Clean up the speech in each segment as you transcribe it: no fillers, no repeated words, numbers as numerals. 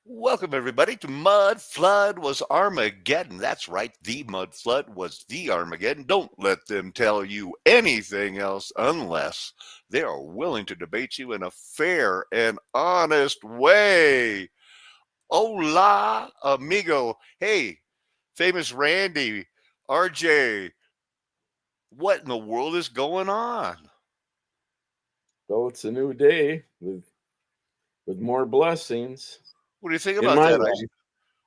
Welcome, everybody, to Mud Flood Was Armageddon. That's right, the Mud Flood was the Armageddon. Don't let them tell you anything else unless they are willing to debate you in a fair and honest way. Hola, amigo. Hey, famous Randy, RJ, what in the world is going on? So it's a new day with more blessings What do you think in about my that? life.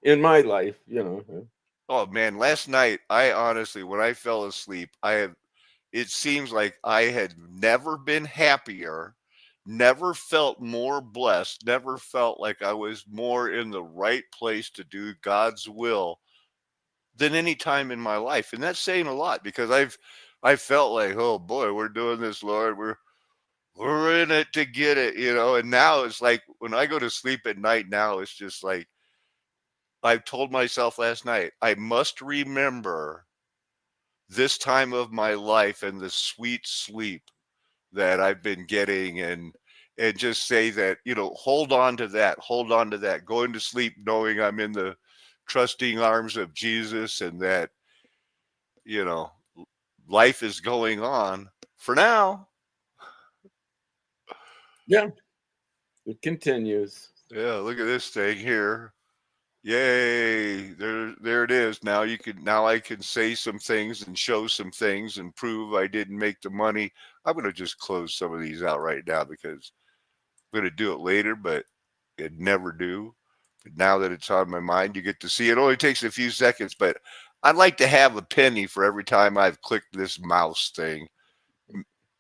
In my life, you know. Oh man, last night I honestly, when I fell asleep, it seems like I had never been happier, never felt more blessed, never felt like I was more in the right place to do God's will than any time in my life. And that's saying a lot because I felt like, oh boy, we're doing this, Lord. We're in it to get it, and now it's like when I go to sleep at night now, it's just like I told myself last night, I must remember this time of my life and the sweet sleep that I've been getting and just say that, hold on to that, going to sleep knowing I'm in the trusting arms of Jesus and that, you know, life is going on for now. Yeah, it continues. Yeah, look at this thing here. Yay, there it is. Now I can say some things and show some things and prove I didn't make the money. I'm gonna just close some of these out right now because I'm gonna do it later, but it never do. But now that it's on my mind, you get to see it. Only takes a few seconds, but I'd like to have a penny for every time I've clicked this mouse thing.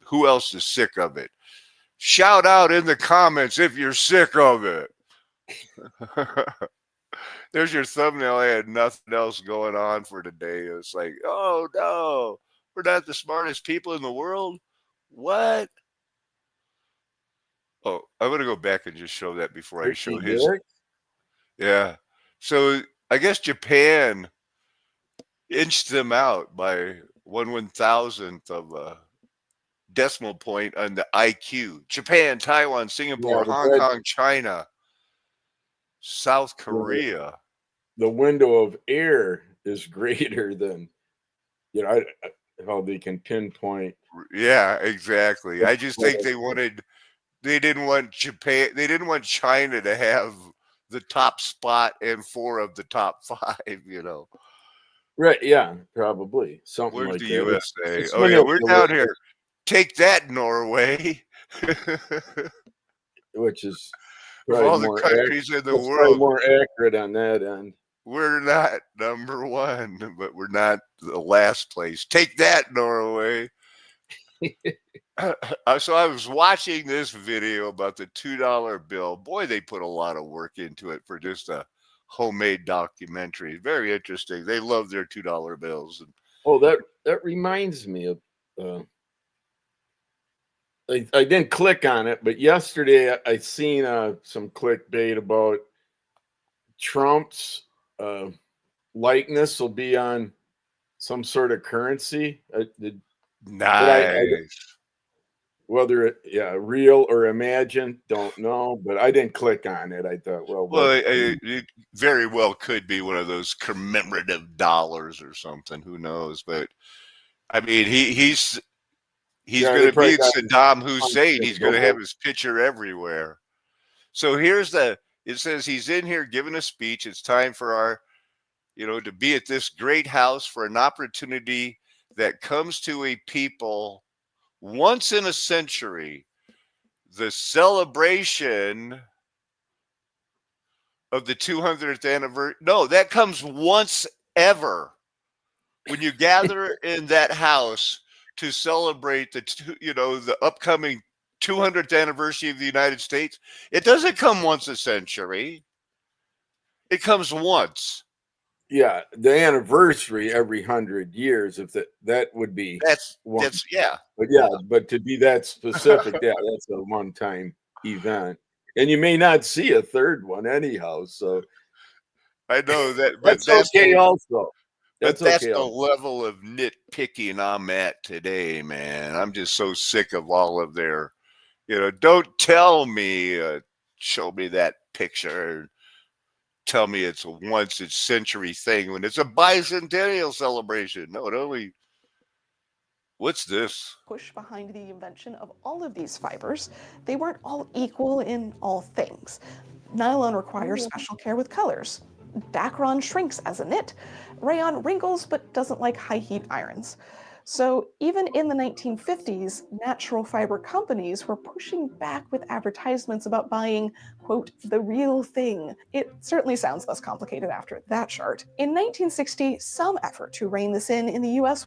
Who else is sick of it? Shout out in the comments if you're sick of it. There's your thumbnail. I had nothing else going on for today. It's like, oh no, we're not the smartest people in the world. What? Oh, I'm gonna go back and just show that before I show Ricky his. Derrick. Yeah. So I guess Japan inched them out by 1/1000th of a decimal point on the IQ. Japan, Taiwan, Yeah, Singapore, but Hong Kong, China, South the, Korea. the window of air is greater than how they can pinpoint. Yeah, exactly. I just think Well, they didn't want Japan, they didn't want China to have the top spot and four of the top five. right? Yeah, probably something Where's the like that. USA? It's Oh yeah, we're down manipulated, here. Take that, Norway. which is Of probably all the more accurate. countries in the That's probably world, more accurate on that end. we're not number one, but we're not the last place. Take that, Norway. So I was watching this video about the $2 bill. Boy, they put a lot of work into it for just a homemade documentary. Very interesting. They love their $2 bills. Oh, that reminds me of. Uh, I didn't click on it, but yesterday I seen some clickbait about Trump's uh, likeness will be on some sort of currency. But Nice. whether it real or imagined, don't know. But I didn't click on it. I thought, well, Well, what? it very well could be one of those commemorative dollars or something. Who knows? But I mean, he's Yeah, going they to be probably in got Saddam some Hussein. He's going to have gold. his picture everywhere. So it says he's in here giving a speech. It's time for to be at this great house for an opportunity that comes to a people once in a century. The celebration of the 200th anniversary. No, that comes once ever when you gather in that house to celebrate the upcoming 200th anniversary of the United States. It doesn't come once a century. It comes once. Yeah, the anniversary every 100 years. If that would be one. That's yeah. But yeah, but to be that specific, yeah, that's a one-time event, and you may not see a third one anyhow. So I know that, that's okay. Also, but that's that's okay. the Also. level of nitpicking I'm at today, man. I'm just so sick of all of their, don't tell me, show me that picture. tell me it's a once a century thing when it's a bicentennial celebration. No, what's this? Push behind the invention of all of these fibers, they weren't all equal in all things. Nylon requires special care with colors. Dacron shrinks as a knit. Rayon wrinkles but doesn't like high heat irons. So even in the 1950s, natural fiber companies were pushing back with advertisements about buying, quote, the real thing. It certainly sounds less complicated after that chart. In 1960, some effort to rein this in the US.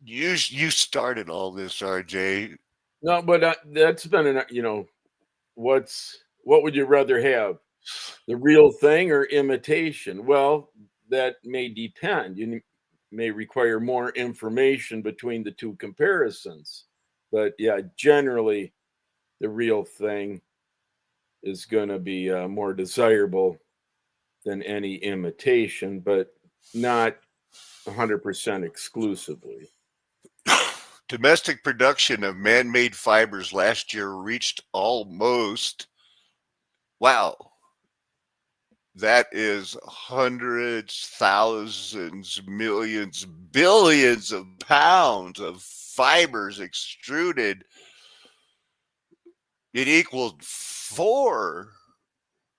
You started all this, RJ. No, but that's been what would you rather have, the real thing or imitation? Well, that may depend. You may require more information between the two comparisons, but yeah, generally the real thing is going to be more desirable than any imitation, but not 100% exclusively. Domestic production of man-made fibers last year reached almost, wow, that is hundreds, thousands, millions, billions of pounds of fibers extruded. It equaled 4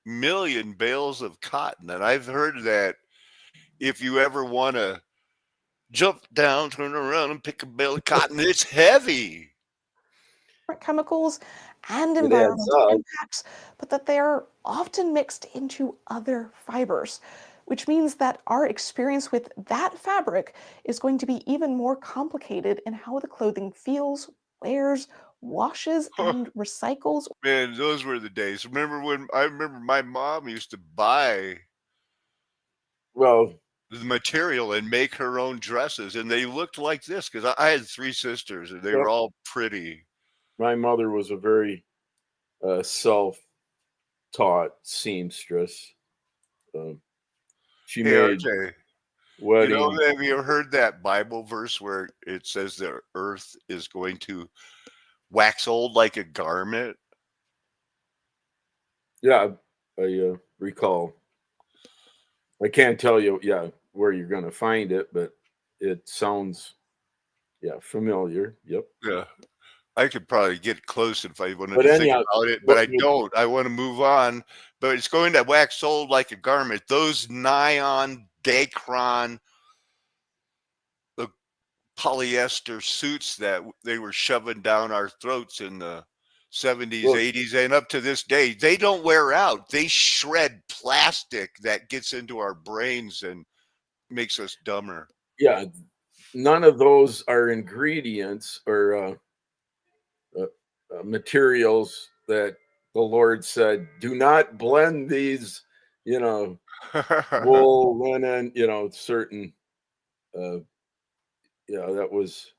million bales of cotton. And I've heard that if you ever want to jump down, turn around, and pick a bale of cotton, it's heavy. Chemicals and environmental impacts, but that they are often mixed into other fibers, which means that our experience with that fabric is going to be even more complicated in how the clothing feels, wears, washes, and recycles. Man, those were the days. I remember my mom used to buy the material and make her own dresses, and they looked like this because I had 3 sisters and they were all pretty. My mother was a very self-taught seamstress. She made RJ, wedding. have you ever heard that Bible verse where it says the earth is going to wax old like a garment? Yeah, I recall. I can't tell you, where you're going to find it, but it sounds, familiar. Yep. Yeah. I could probably get close if I wanted to think about it, but I don't. I want to move on. But it's going to wax old like a garment. Those nylon, Dacron, the polyester suits that they were shoving down our throats in the 70s, 80s, and up to this day, they don't wear out. They shred plastic that gets into our brains and makes us dumber. Yeah, none of those are ingredients or materials that the Lord said, do not blend these, wool, linen, certain, that was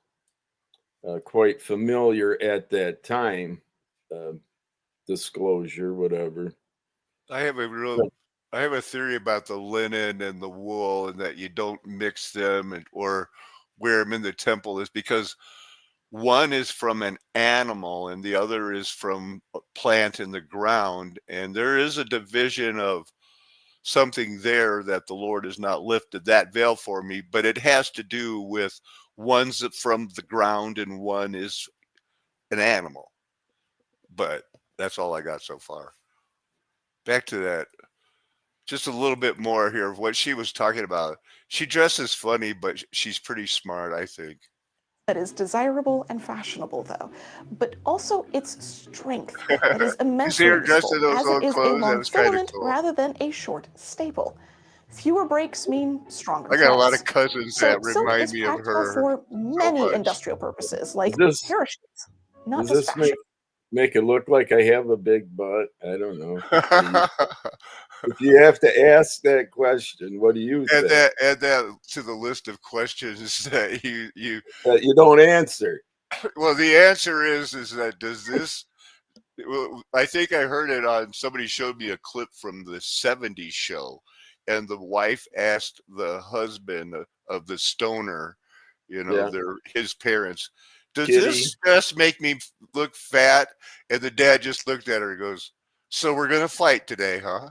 quite familiar at that time. Disclosure, whatever. I have a theory about the linen and the wool, and that you don't mix them or wear them in the temple, is because one is from an animal and the other is from a plant in the ground, and there is a division of something there that the Lord has not lifted that veil for me, but it has to do with one's from the ground and one is an animal. But that's all I got so far. Back to that. Just a little bit more here of what she was talking about. She dresses funny, but she's pretty smart, I think. That is desirable and fashionable, though, but also its strength that is immensely useful, as it is a long filament rather than a short staple. Fewer breaks mean stronger. I got a lot of cousins that remind me of her. For many industrial purposes, like parachutes, not just fashion. Make it look like I have a big butt. I don't know. If you have to ask that question, what do you think? Add that to the list of questions that you don't answer. Well, the answer is that does this? Well, I think I heard it on somebody showed me a clip from the '70s show, and the wife asked the husband of the stoner, his parents, does this dress make me look fat? And the dad just looked at her and goes, so we're going to fight today, huh?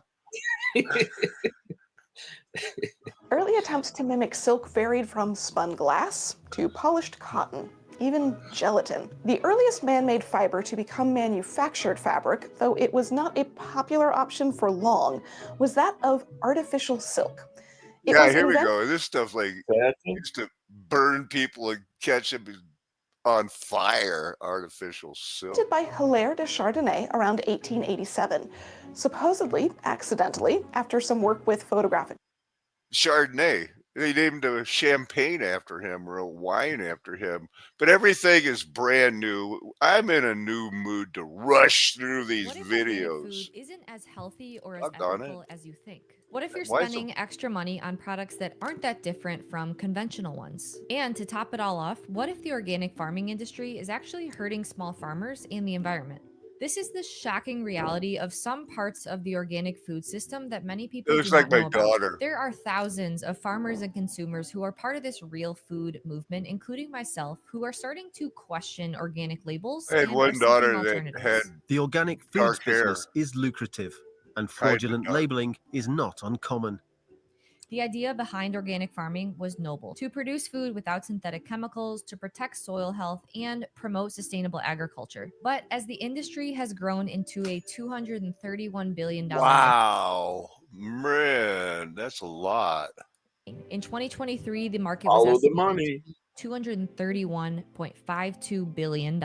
Early attempts to mimic silk varied from spun glass to polished cotton, even gelatin. The earliest man-made fiber to become manufactured fabric, though it was not a popular option for long, was that of artificial silk. It Yeah, was here we invented go. This stuff like Satin? used to burn people and catch them on fire. Artificial silk. by Hilaire de Chardonnay around 1887, supposedly accidentally after some work with photographic Chardonnay. They named a champagne after him or a wine after him, but everything is brand new. I'm in a new mood to rush through these What if organic videos. food isn't as healthy or as Doggone it. ethical as you think? What if you're Why is it- spending extra money on products that aren't that different from conventional ones? And to top it all off, what if the organic farming industry is actually hurting small farmers and the environment? This is the shocking reality of some parts of the organic food system that many people It looks do like not know my about. daughter. There are thousands of farmers and consumers who are part of this real food movement, including myself, who are starting to question organic labels. I had and one are seeking daughter that alternatives. had The organic foods dark hair. business is lucrative, and Kind of fraudulent dark. labeling is not uncommon. The idea behind organic farming was noble: to produce food without synthetic chemicals, to protect soil health, and promote sustainable agriculture. But as the industry has grown into a $231 billion Wow, man, that's a lot. in 2023, the market Follow was the estimated money. $231.52 billion.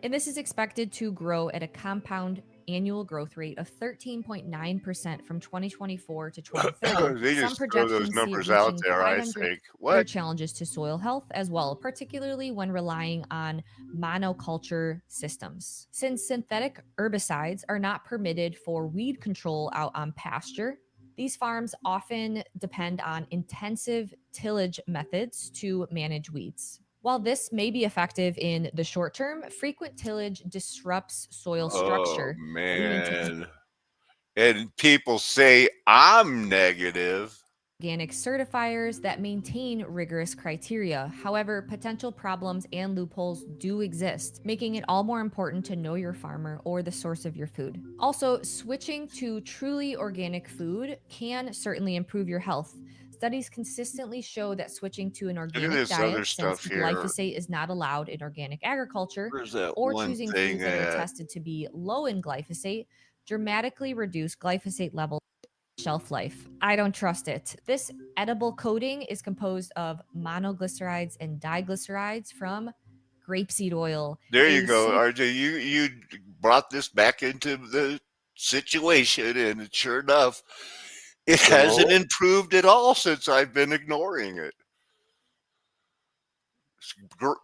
And this is expected to grow at a compound annual growth rate of 13.9% from 2024 to 2030. They Some just throw those projections see it numbers out reaching there, I 500. think. There are What? challenges to soil health as well, particularly when relying on monoculture systems. Since synthetic herbicides are not permitted for weed control out on pasture, these farms often depend on intensive tillage methods to manage weeds. While this may be effective in the short term, frequent tillage disrupts soil Oh, structure, leading to man. And people say I'm negative. organic certifiers that maintain rigorous criteria. However, potential problems and loopholes do exist, making it all more important to know your farmer or the source of your food. Also, switching to truly organic food can certainly improve your health. Studies consistently show that switching to an organic this other diet, since stuff here. glyphosate is not allowed in organic agriculture, Where's that or one choosing thing foods that are at? tested to be low in glyphosate, dramatically reduce glyphosate levels shelf life. I don't trust it. This edible coating is composed of monoglycerides and diglycerides from grapeseed oil. There a you go, seed- RJ. You brought this back into the situation, and sure enough, it hasn't No. improved at all since I've been ignoring it.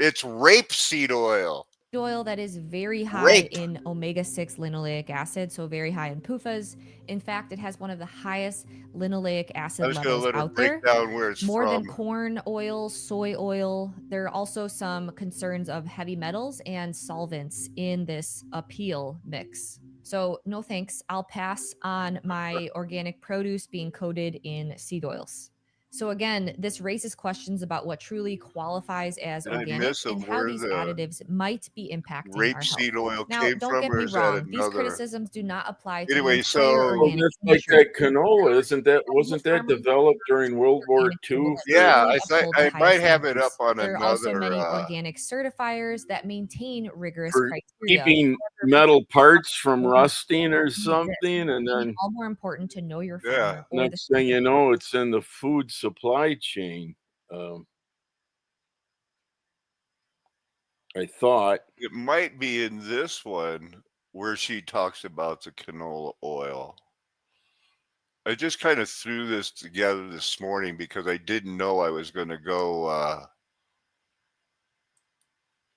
It's rapeseed oil. oil that is very high Rape. in omega-6 linoleic acid, so very high in PUFAs. In fact, it has one of the highest linoleic I acid was going to levels let her out break there. down where it's More from. than corn oil, soy oil. There are also some concerns of heavy metals and solvents in this appeal mix. So no thanks. I'll pass on my organic produce being coated in seed oils. So again, this raises questions about what truly qualifies as Did I organic miss and how where these the additives might be impacting our health. rapeseed oil Now, came don't from, get or me is that wrong. These another? criticisms do not apply to Anyway, the entire so- Well, organic that's like industry. that canola, wasn't that developed during World War Organic II? label that Yeah, really I uphold I the might highest have it up standards. on There are also another. many organic certifiers that maintain rigorous For criteria. keeping metal parts from rusting or something, and Making it then all more important to know your Yeah, farmer or the next thing you know, it's in the food supply chain. I thought. it might be in this one where she talks about the canola oil. I just kind of threw this together this morning because I didn't know I was going to go.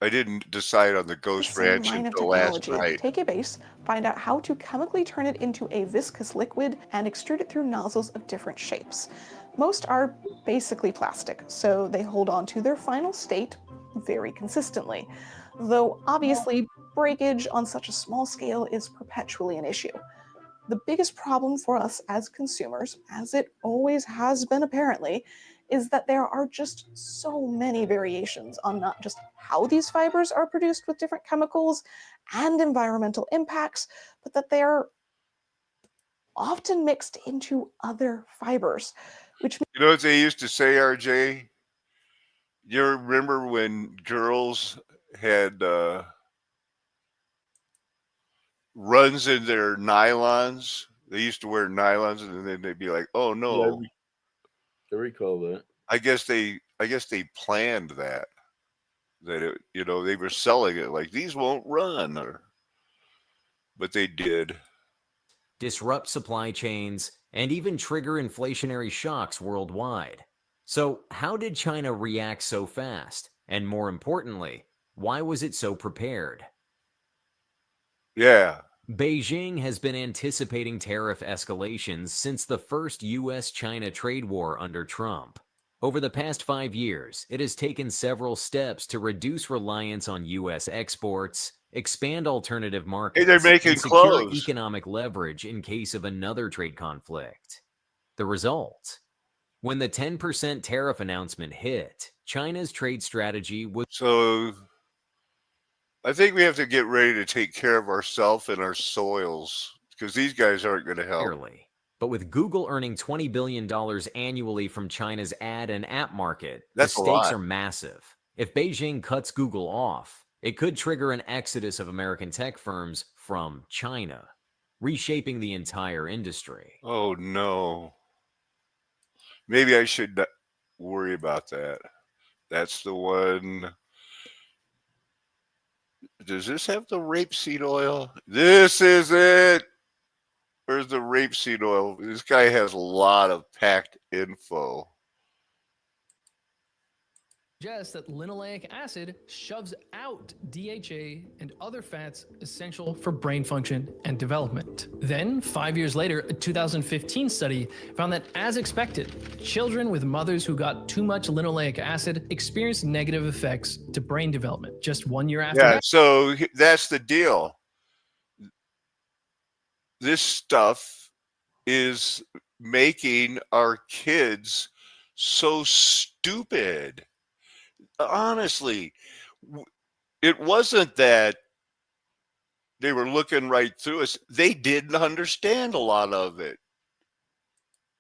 I didn't decide on the Ghost same Ranch line of until last technology. night. Take a base, find out how to chemically turn it into a viscous liquid, and extrude it through nozzles of different shapes. Most are basically plastic, so they hold on to their final state very consistently. Though obviously, breakage on such a small scale is perpetually an issue. The biggest problem for us as consumers, as it always has been apparently, is that there are just so many variations on not just how these fibers are produced with different chemicals and environmental impacts, but that they're often mixed into other fibers, which You know what they used to say, RJ? You remember when girls had runs in their nylons? They used to wear nylons, and then they'd be like, "Oh Yeah, no!" I recall that. I guess they planned that it, they were selling it like these won't run, but they did. disrupt supply chains, and even trigger inflationary shocks worldwide. So, how did China react so fast? And more importantly, why was it so prepared? Yeah, Beijing has been anticipating tariff escalations since the first US-China trade war under Trump. Over the past 5 years, it has taken several steps to reduce reliance on US exports, expand alternative markets, they're making and secure clothes. economic leverage in case of another trade conflict. The result? When the 10% tariff announcement hit, China's trade strategy was So I think we have to get ready to take care of ourselves and our soils because these guys aren't going to help. barely. But with Google earning $20 billion annually from China's ad and app market, That's the a stakes lot. are massive. If Beijing cuts Google off, it could trigger an exodus of American tech firms from China, reshaping the entire industry. Oh no. Maybe I should not worry about that. That's the one. Does this have the rapeseed oil? This is it. Where's the rapeseed oil? This guy has a lot of packed info. Suggests that linoleic acid shoves out DHA and other fats essential for brain function and development. Then, 5 years later, a 2015 study found that, as expected, children with mothers who got too much linoleic acid experienced negative effects to brain development. Just 1 year after Yeah, that, so that's the deal. This stuff is making our kids so stupid. Honestly, it wasn't that they were looking right through us. They didn't understand a lot of it.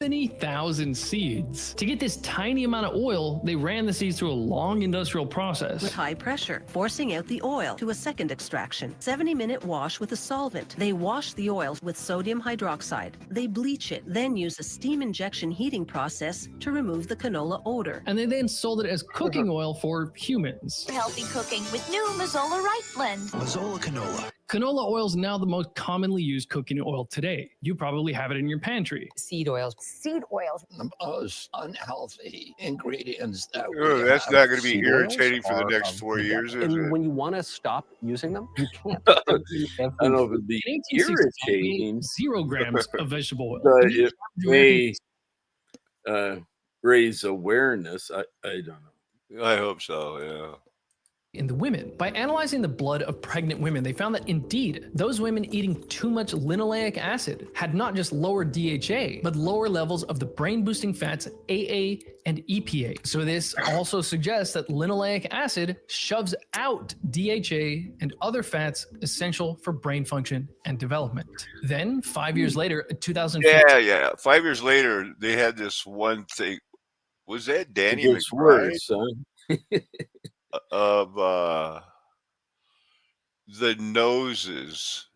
70,000 seeds. To get this tiny amount of oil, they ran the seeds through a long industrial process. With high pressure, forcing out the oil to a second extraction. 70-minute wash with a solvent. They wash the oil with sodium hydroxide. They bleach it, then use a steam injection heating process to remove the canola odor. And they then sold it as cooking oil for humans. Healthy cooking with new Mazola Rice Blend. Mazola Canola. Canola oil is now the most commonly used cooking oil today. You probably have it in your pantry. Seed oils. Seed oils. The most unhealthy ingredients that Oh, that's not going to be irritating for the next 4 years, is it? And when you want to stop using them, you can't. I don't know if it'd be In 1865, we ate irritating, 0 grams of vegetable oil. but And the it average may American raise awareness. I don't know. I hope so, yeah. in the women. By analyzing the blood of pregnant women, they found that indeed, those women eating too much linoleic acid had not just lower DHA, but lower levels of the brain-boosting fats AA and EPA. So this also suggests that linoleic acid shoves out DHA and other fats essential for brain function and development. Then, 5 years later, 2015, Yeah. 5 years later, they had this one thing. Was that Danny It gets McBride? worse, huh? Of the noses.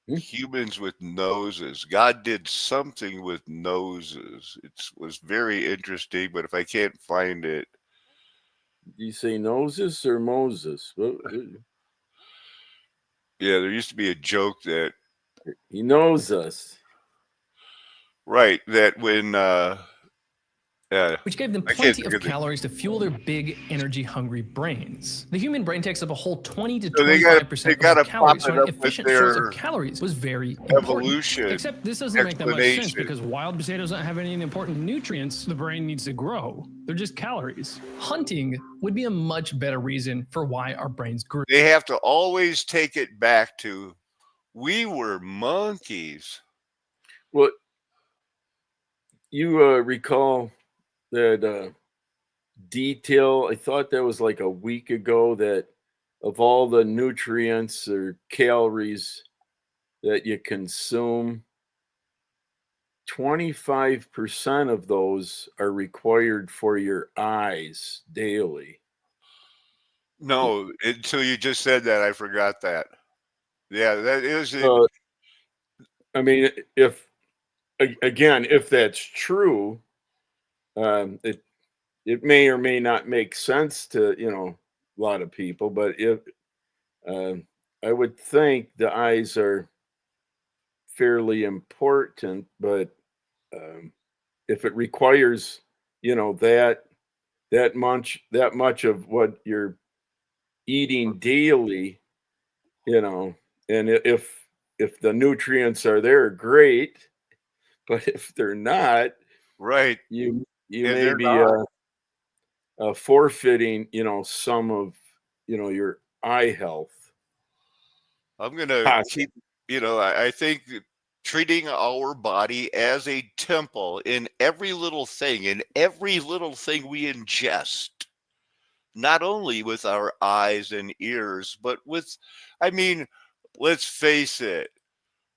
Hmm. Humans with noses. God did something with noses. It was very interesting, but if I can't find it, Do you say noses or Moses? yeah, there used to be a joke that He knows us. that when which gave them I can't plenty think of of the- calories to fuel their big, energy-hungry brains. The human brain takes up a whole 20 to So they gotta- 25% they of gotta the calories, pop it so an up with efficient source their of calories was very important. evolution Except this doesn't make that much sense explanation. because wild potatoes don't have any important nutrients the brain needs to grow. They're just calories. Hunting would be a much better reason for why our brains grew. They have to always take it back to we were monkeys. Well, you recall that detail? I thought that was like a week ago, that of all the nutrients or calories that you consume, 25% of those are required for your eyes daily. No, until you just said that, I forgot that. Yeah, that is it. Uh, I mean, if again, if that's true, it may or may not make sense to a lot of people, but if I would think the eyes are fairly important, but if it requires that much of what you're eating daily, and if the nutrients are there, great, but if they're not, Right. you Yeah, may they're be not. forfeiting some of your eye health. I'm gonna Possibly. keep, I think that treating our body as a temple in every little thing, we ingest, not only with our eyes and ears, but with, I mean, let's face it,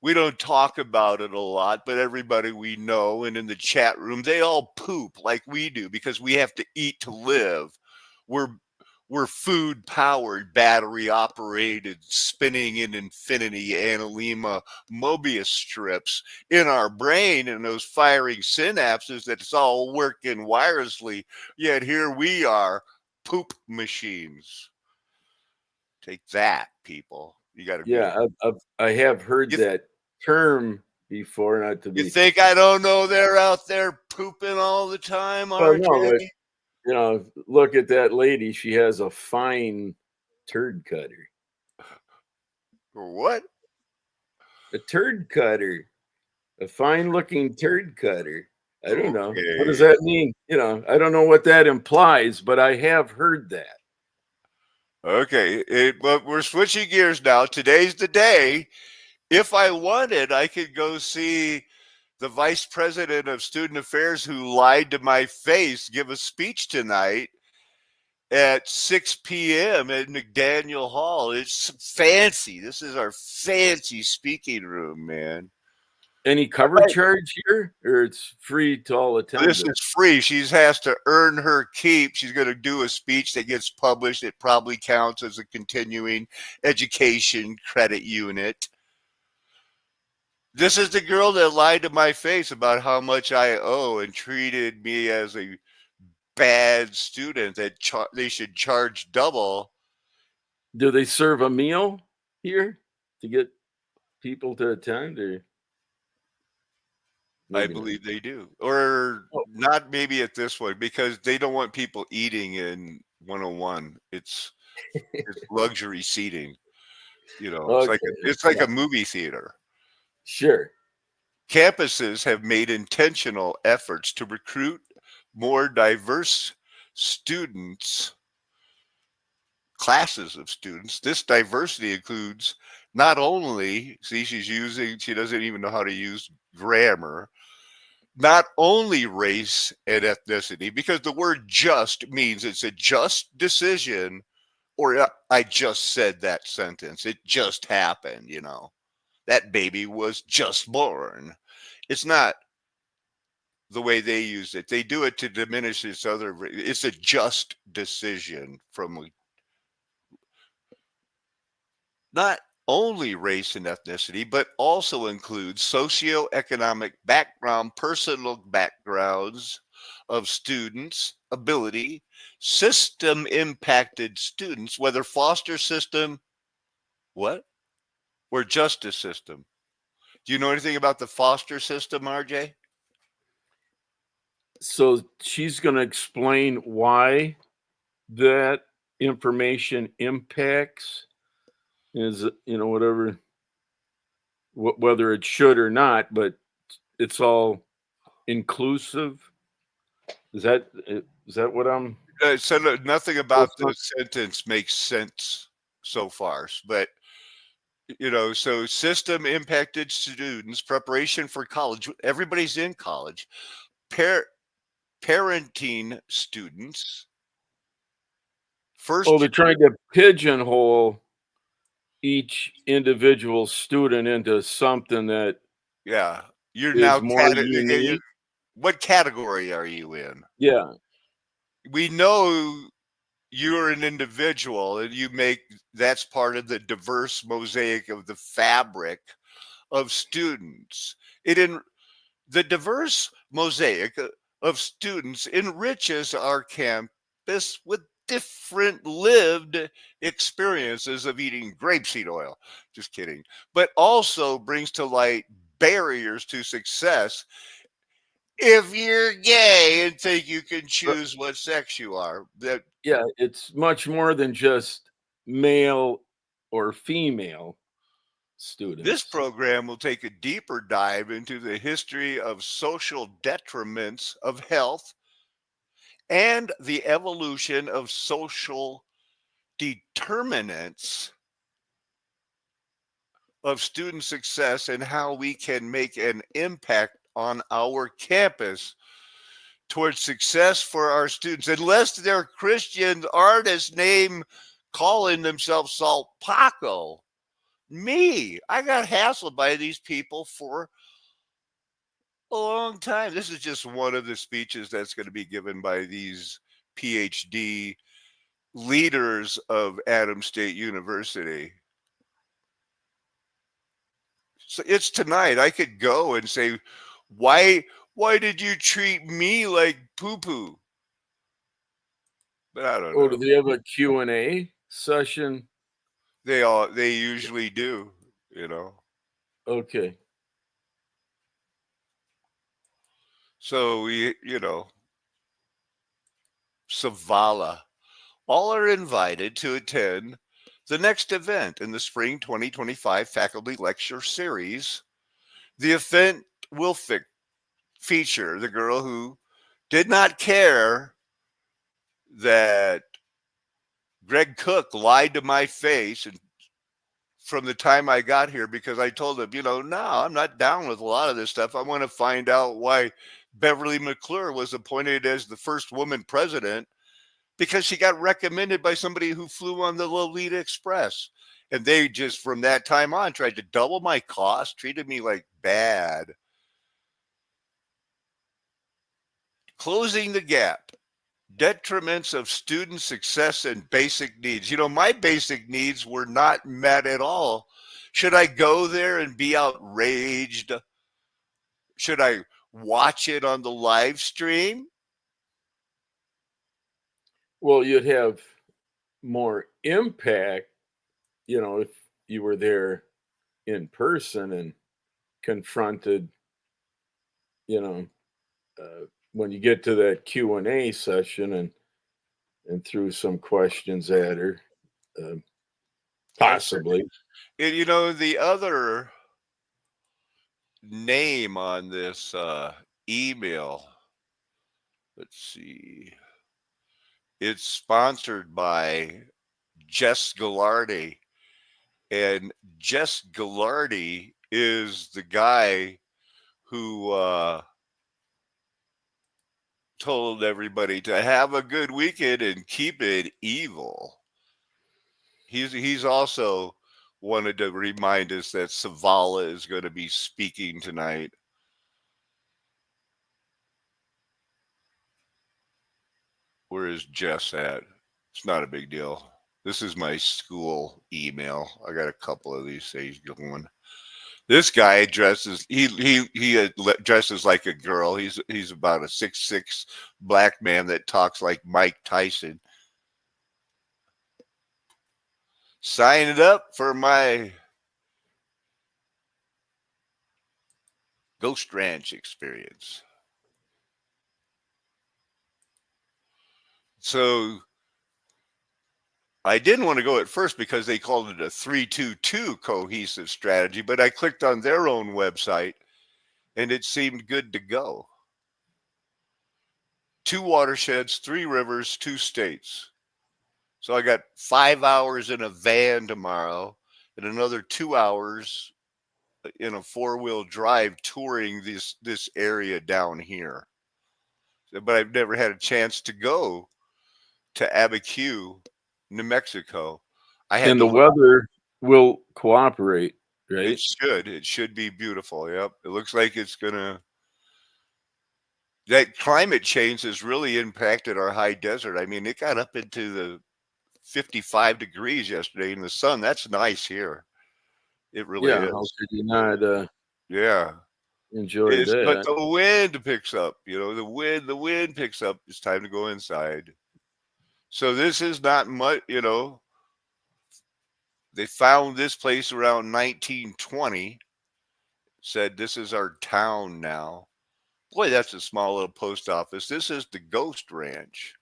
we don't talk about it a lot, but everybody we know and in the chat room, they all poop like we do because we have to eat to live. We're we're food powered, battery operated, spinning in infinity analemma Mobius strips in our brain and those firing synapses that's all working wirelessly. Yet here we are, poop machines. Take that, people. You got to be. Yeah, I have heard You, that term before, not to you be. think I don't know they're out there pooping all the time, Well, no, RJ? but look at that lady. She has a fine turd cutter. Or what? A turd cutter. A fine looking turd cutter. I don't know. What does Okay. that mean? I don't know what that implies, but I have heard that. Okay, but we're switching gears now. Today's the day. If I wanted, I could go see the vice president of student affairs who lied to my face give a speech tonight at 6 p.m. at McDaniel Hall. It's fancy. This is our fancy speaking room, man. Any cover charge here, or it's free to all This attendants? is free. She has to earn her keep. She's going to do a speech that gets published. It probably counts as a continuing education credit unit. This is the girl that lied to my face about how much I owe and treated me as a bad student that they should charge double. Do they serve a meal here to get people to attend, or I maybe not? believe they do. Or Oh. not maybe at this one because they don't want people eating in 101. It's luxury seating. Okay. It's like Yeah. a movie theater. Sure. Campuses have made intentional efforts to recruit more diverse students, classes of students. This diversity includes not only, she doesn't even know how to use grammar, not only race and ethnicity, because the word just means it's a just decision, or I just said that sentence. It just happened, that baby was just born. It's not the way they use it. They do it to diminish it's a just decision from not only race and ethnicity, but also includes socioeconomic background, personal backgrounds of students, ability, system impacted students, whether foster system, what? Or justice system. Do you know anything about the foster system, RJ? So she's going to explain why that information impacts whatever, whether it should or not, but it's all inclusive. Is that what I'm? So nothing about the sentence makes sense so far, but so system impacted students, preparation for college. Everybody's in college. Parenting students. They're trying to pigeonhole each individual student into something that You're is now more unique. what category are you in? Yeah. We know you're an individual and that's part of the diverse mosaic of the fabric of students. The diverse mosaic of students enriches our campus with different lived experiences of eating grapeseed oil. Just kidding. But also brings to light barriers to success if you're gay and think you can choose what sex you are. Yeah, it's much more than just male or female students. This program will take a deeper dive into the history of social detriments of health and the evolution of social determinants of student success and how we can make an impact on our campus towards success for our students. Unless they're Christian artists calling themselves Salt Paco. I got hassled by these people for a long time. This is just one of the speeches that's going to be given by these PhD leaders of Adams State University. So it's tonight. I could go and say, why did you treat me like poo-poo? But I don't know. Do they have a Q&A session? They usually do, Okay. So Savala, all are invited to attend the next event in the spring 2025 faculty lecture series. The event will feature the girl who did not care that Greg Cook lied to my face and from the time I got here, because I told him, no, I'm not down with a lot of this stuff. I want to find out why Beverly McClure was appointed as the first woman president, because she got recommended by somebody who flew on the Lolita Express. And they just, from that time on, tried to double my cost, treated me like bad. Closing the gap. Detriments of student success and basic needs. My basic needs were not met at all. Should I go there and be outraged? Should I watch it on the live stream? Well, you'd have more impact, if you were there in person and confronted, when you get to that Q&A session and threw some questions at her, possibly. And, the other name on this email, let's see, it's sponsored by Jess Gallardi, and Jess Gallardi is the guy who told everybody to have a good weekend and keep it evil. He's also wanted to remind us that Savala is going to be speaking tonight. Where is Jess at? It's not a big deal. This is my school email. I got a couple of these things going. This guy dresses. He dresses like a girl. He's about a 6'6" black man that talks like Mike Tyson. Sign it up for my Ghost Ranch experience. So I didn't want to go at first because they called it a 3-2-2 cohesive strategy, but I clicked on their own website and it seemed good to go. 2 watersheds, 3 rivers, 2 states. So I got 5 hours in a van tomorrow and another 2 hours in a 4-wheel drive touring this area down here. But I've never had a chance to go to Abiquiu, New Mexico. And the weather will cooperate. right? It should be beautiful. Yep. It looks like it's gonna that climate change has really impacted our high desert. I mean, it got up into the 55 degrees yesterday in the sun. That's nice here. It really Yeah, how is. could you not Yeah. enjoy But that? the wind picks up, the wind picks up. It's time to go inside. So this is not much, they found this place around 1920, said this is our town now. Boy, that's a small little post office. This is the Ghost Ranch.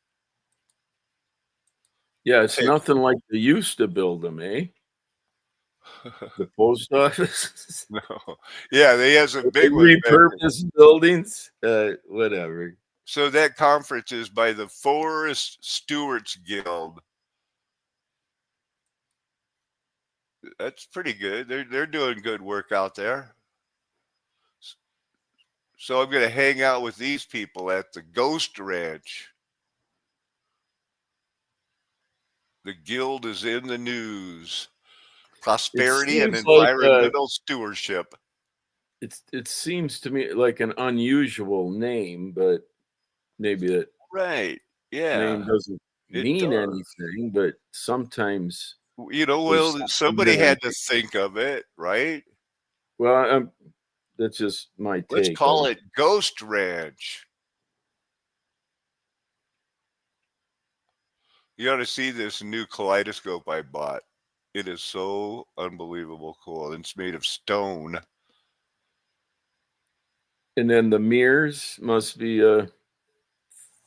Yeah, it's Hey. nothing like they used to build them, eh? The post office. No. Yeah, they have some They big ones. repurposed buildings. Whatever. So that conference is by the Forest Stewards Guild. That's pretty good. They're doing good work out there. So I'm going to hang out with these people at the Ghost Ranch. The guild is in the news. Prosperity and seems like, environmental stewardship. It seems to me like an unusual name, but maybe that Right. Yeah. name doesn't It mean does. anything, but sometimes Well, somebody had to think of it, right? well, that's just my take. Let's call it Ghost Ranch. You ought to see this new kaleidoscope I bought. It is so unbelievable cool. It's made of stone. And then the mirrors must be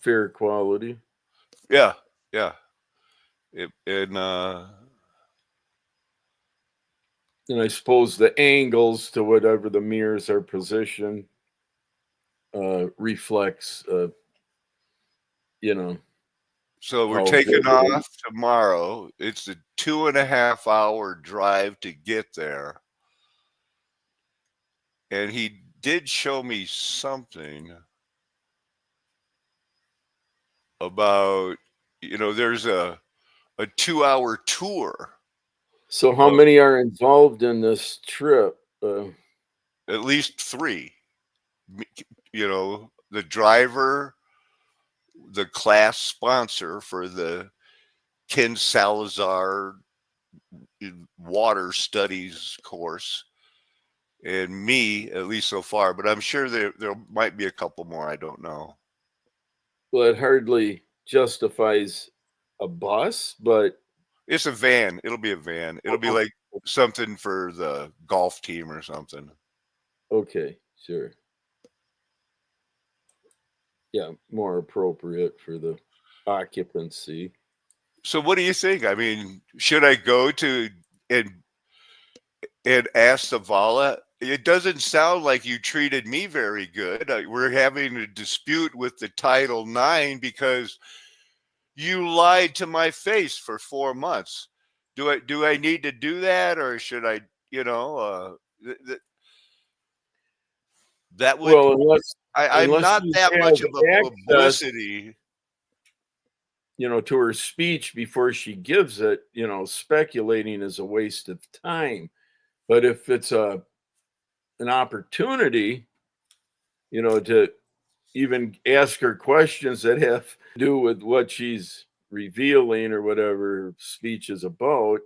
fair quality. Yeah, yeah. And I suppose the angles to whatever the mirrors are positioned reflects, So we're how taking good it off tomorrow. It's a 2.5-hour drive to get there. And he did show me something about, there's a 2-hour tour. So how many are involved in this trip? At least 3. The driver, the class sponsor for the Ken Salazar water studies course, and me, at least so far, but I'm sure there might be a couple more. I don't know. Well, it hardly justifies a bus, but It's a van. It'll be a van. It'll be like something for the golf team or something. Okay, sure. Yeah, more appropriate for the occupancy. So what do you think? I mean, should I go to and ask Zavala? It doesn't sound like you treated me very good. We're having a dispute with the Title IX because you lied to my face for 4 months. Do I need to do that, or should I? That would. Well, I'm not you that have much of a access, publicity. To her speech before she gives it, speculating is a waste of time. But if it's an opportunity, to even ask her questions that have to do with what she's revealing or whatever her speech is about,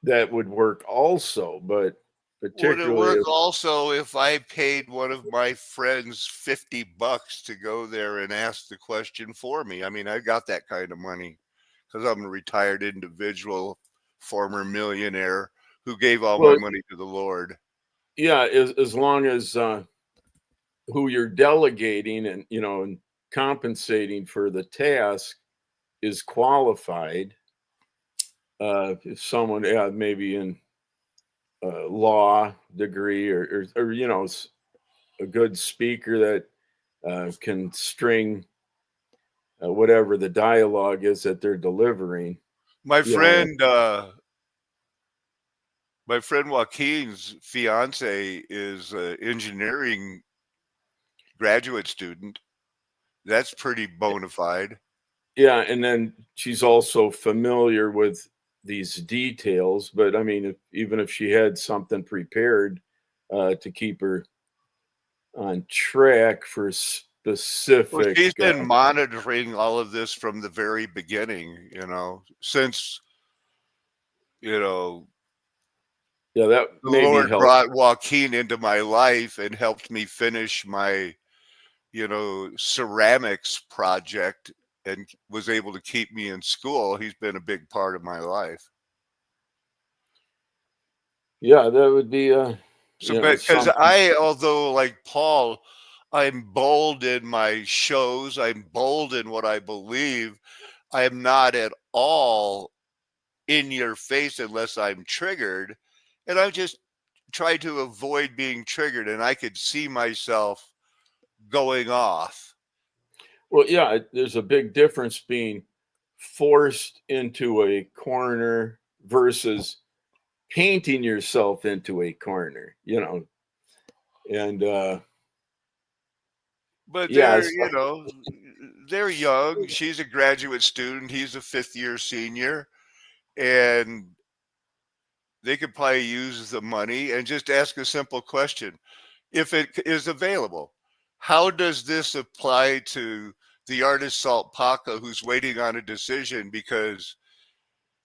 that would work also. But particularly, Would it work also if I paid one of my friends $50 to go there and ask the question for me? I mean, I got that kind of money because I'm a retired individual, former millionaire who gave all my money to the Lord. Yeah, as long as who you're delegating and and compensating for the task is qualified. If someone maybe in law degree or a good speaker that can string whatever the dialogue is that they're delivering. My friend Joaquin's fiance is an engineering graduate student. That's pretty bona fide. Yeah, and then she's also familiar with these details. But I mean, even if she had something prepared to keep her on track for Well, specific, she's been monitoring all of this from the very beginning, since, the yeah, that maybe Lord helped. brought Joaquin into my life and helped me finish my, ceramics project and was able to keep me in school. He's been a big part of my life. Yeah, that would be So, because although like Paul, I'm bold in my shows, I'm bold in what I believe, I am not at all in your face unless I'm triggered. And I just try to avoid being triggered, and I could see myself going off. Well, yeah, there's a big difference being forced into a corner versus painting yourself into a corner, and But yeah, they're young. She's a graduate student. He's a 5th-year senior, and they could probably use the money and just ask a simple question. If it is available, how does this apply to the artist Salt Paca, who's waiting on a decision because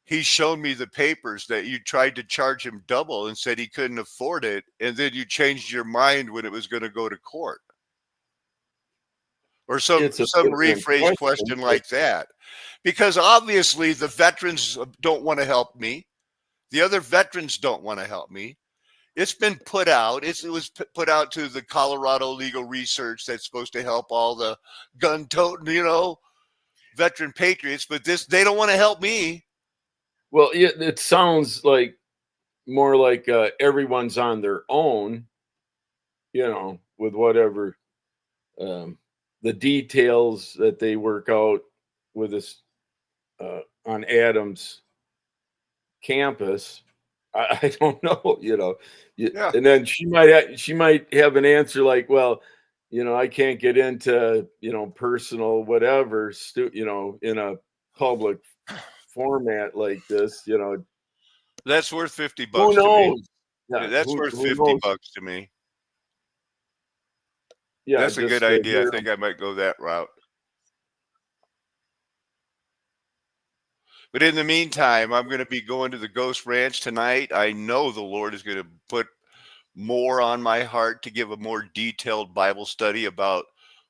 he's shown me the papers that you tried to charge him double and said he couldn't afford it, and then you changed your mind when it was going to go to court? Or some rephrased question like that. Because obviously the veterans don't want to help me. The other veterans don't want to help me. It's been put out. It was put out to the Colorado Legal Research that's supposed to help all the gun-toting, veteran patriots, but they don't want to help me. Well, it sounds like more like everyone's on their own, with whatever the details that they work out with us on Adams campus. I don't know, Yeah. And then she might have an answer like, well, I can't get into personal whatever, in a public format like this, That's worth $50 who to me. knows? Yeah, That's worth $50 to me. Yeah, that's a good idea. I think I might go that route. But in the meantime, I'm going to be going to the Ghost Ranch tonight. I know the Lord is going to put more on my heart to give a more detailed Bible study about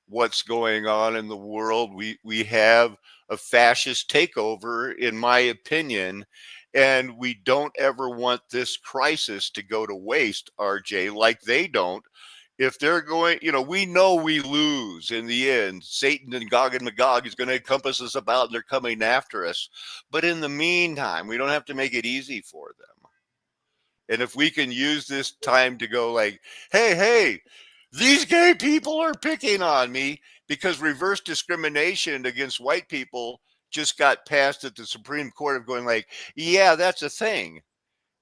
what's going on in the world. We have a fascist takeover, in my opinion, and we don't ever want this crisis to go to waste, RJ, like they don't. If they're going, we know we lose in the end. Satan and Gog and Magog is going to encompass us about, and they're coming after us. But in the meantime, we don't have to make it easy for them. And if we can use this time to go like, hey, these gay people are picking on me, because reverse discrimination against white people just got passed at the Supreme Court of going like, yeah, that's a thing.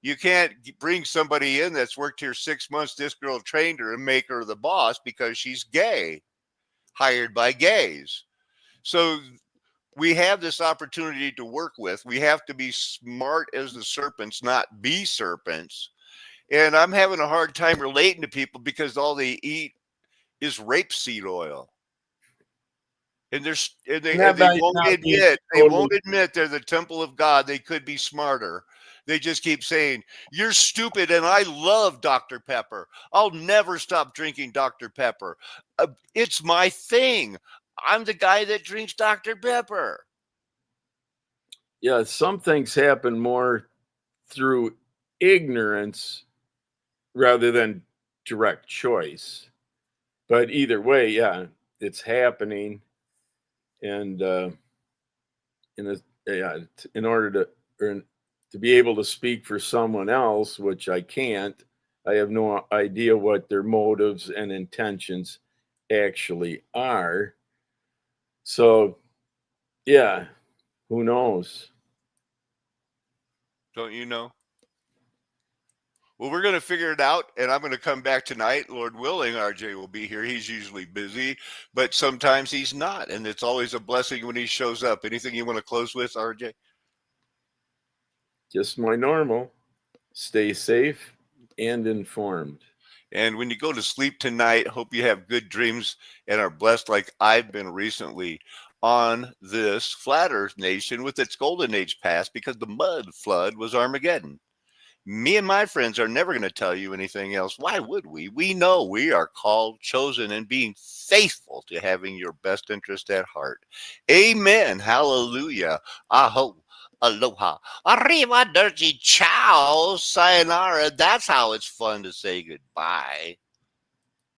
You can't bring somebody in that's worked here 6 months, this girl trained her, and make her the boss because she's gay, hired by gays. So we have this opportunity to work with. We have to be smart as the serpents, not be serpents. And I'm having a hard time relating to people because all they eat is rapeseed oil. And they won't admit they're the temple of God. They could be smarter. They just keep saying, you're stupid, and I love Dr. Pepper. I'll never stop drinking Dr. Pepper. It's my thing. I'm the guy that drinks Dr. Pepper. Yeah, some things happen more through ignorance rather than direct choice. But either way, yeah, it's happening. And in order to be able to speak for someone else, which I can't, I have no idea what their motives and intentions actually are. So, yeah, who knows? Don't you know? Well, we're going to figure it out, and I'm going to come back tonight. Lord willing, RJ will be here. He's usually busy, but sometimes he's not, and it's always a blessing when he shows up. Anything you want to close with, RJ? Just my normal. Stay safe and informed. And when you go to sleep tonight, hope you have good dreams and are blessed like I've been recently on this flat earth nation with its golden age past, because the mud flood was Armageddon. Me and my friends are never going to tell you anything else. Why would we? We know we are called, chosen, and being faithful to having your best interest at heart. Amen. Hallelujah. Aho. Aloha. Arrivederci. Ciao. Sayonara. That's how it's fun to say goodbye.